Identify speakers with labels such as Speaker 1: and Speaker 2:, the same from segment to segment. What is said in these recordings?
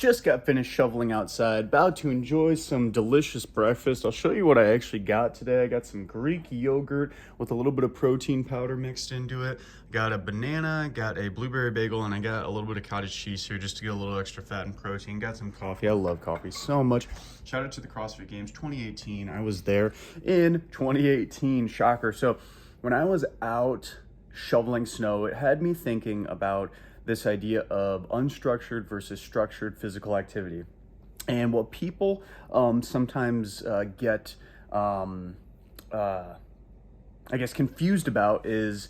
Speaker 1: Just got finished shoveling outside, about to enjoy some delicious breakfast. I'll show you what I actually got today. I got some Greek yogurt with a little bit of protein powder mixed into it. Got a banana, got a blueberry bagel, and I got a little bit of cottage cheese here just to get a little extra fat and protein. Got some coffee. I love coffee so much. Shout out to the CrossFit Games 2018. I was there in 2018. Shocker. So when I was out shoveling snow, it had me thinking about this idea of unstructured versus structured physical activity. And what people sometimes get, confused about is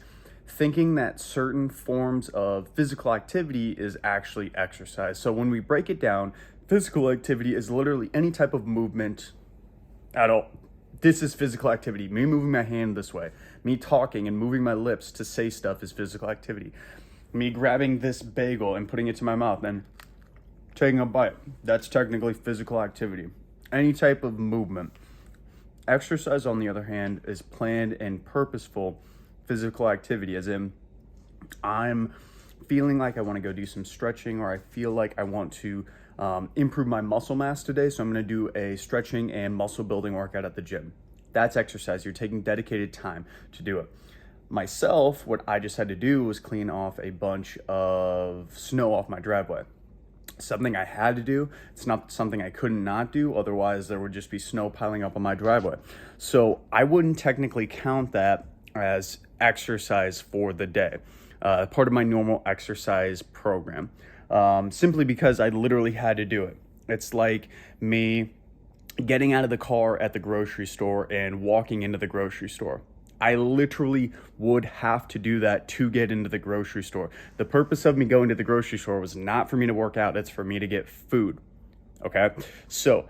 Speaker 1: thinking that certain forms of physical activity is actually exercise. So when we break it down, physical activity is literally any type of movement at all. This is physical activity. Me moving my hand this way, me talking and moving my lips to say stuff is physical activity. Me grabbing this bagel and putting it to my mouth and taking a bite, that's technically physical activity. Any type of movement. Exercise, on the other hand, is planned and purposeful physical activity, as in I'm feeling like I want to go do some stretching, or I feel like I want to improve my muscle mass today, so I'm going to do a stretching and muscle building workout at the gym. That's exercise. You're taking dedicated time to do it. Myself, what I just had to do was clean off a bunch of snow off my driveway. Something I had to do. It's not something I could not do. Otherwise, there would just be snow piling up on my driveway. So I wouldn't technically count that as exercise for the day. Part of my normal exercise program. Simply because I literally had to do it. It's like me getting out of the car at the grocery store and walking into the grocery store. I literally would have to do that to get into the grocery store. The purpose of me going to the grocery store was not for me to work out, it's for me to get food. Okay? So,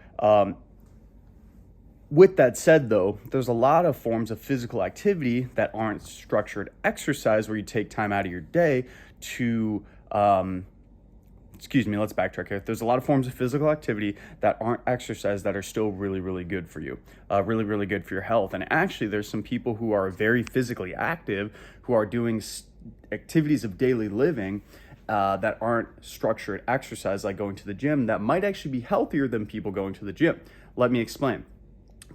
Speaker 1: with that said though, there's a lot of forms of physical activity that aren't structured exercise where you take time out of your day to, let's backtrack here. There's a lot of forms of physical activity that aren't exercise that are still really, really good for you, really, really good for your health. And actually, there's some people who are very physically active who are doing activities of daily living that aren't structured exercise, like going to the gym, that might actually be healthier than people going to the gym. Let me explain.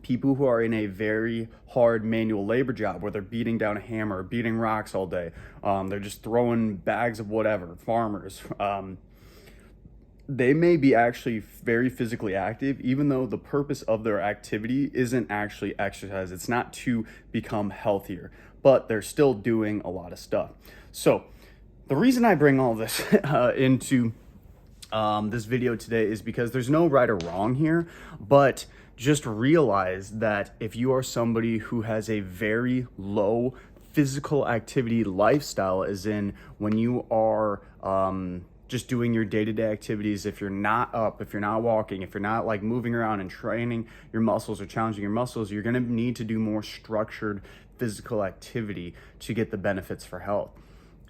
Speaker 1: People who are in a very hard manual labor job where they're beating down a hammer, beating rocks all day, they're just throwing bags of whatever, farmers, they may be actually very physically active, even though the purpose of their activity isn't actually exercise. It's not to become healthier, but they're still doing a lot of stuff. So the reason I bring all this into this video today is because there's no right or wrong here, but just realize that if you are somebody who has a very low physical activity lifestyle, as in when you are just doing your day-to-day activities, if you're not up, if you're not walking, if you're not like moving around and training your muscles or challenging your muscles, you're going to need to do more structured physical activity to get the benefits for health.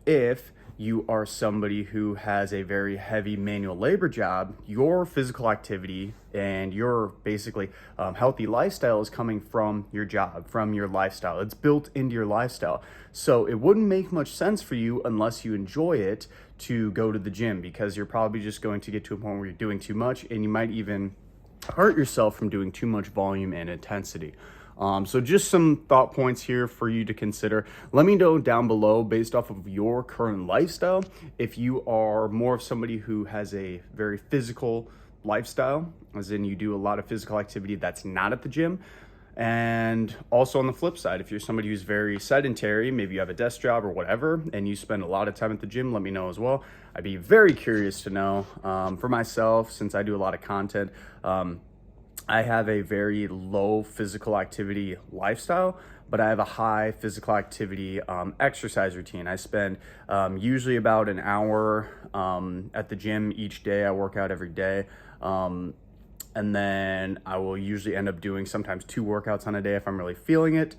Speaker 1: If you are somebody who has a very heavy manual labor job, your physical activity and your basically healthy lifestyle is coming from your job, from your lifestyle. It's built into your lifestyle. So it wouldn't make much sense for you unless you enjoy it to go to the gym, because you're probably just going to get to a point where you're doing too much, and you might even hurt yourself from doing too much volume and intensity. So just some thought points here for you to consider. Let me know down below, based off of your current lifestyle, if you are more of somebody who has a very physical lifestyle, as in you do a lot of physical activity that's not at the gym. And also on the flip side, if you're somebody who's very sedentary, maybe you have a desk job or whatever, and you spend a lot of time at the gym, let me know as well. I'd be very curious to know. For myself, since I do a lot of content, I have a very low physical activity lifestyle, but I have a high physical activity exercise routine. I spend usually about an hour at the gym each day. I work out every day. And then I will usually end up doing sometimes 2 workouts on a day if I'm really feeling it.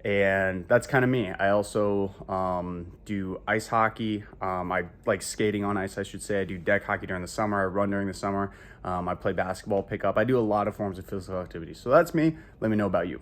Speaker 1: And that's kind of me. I also do ice hockey. I like skating on ice, I should say. I do deck hockey during the summer. I run during the summer. I play basketball, pickup. I do a lot of forms of physical activity. So that's me. Let me know about you.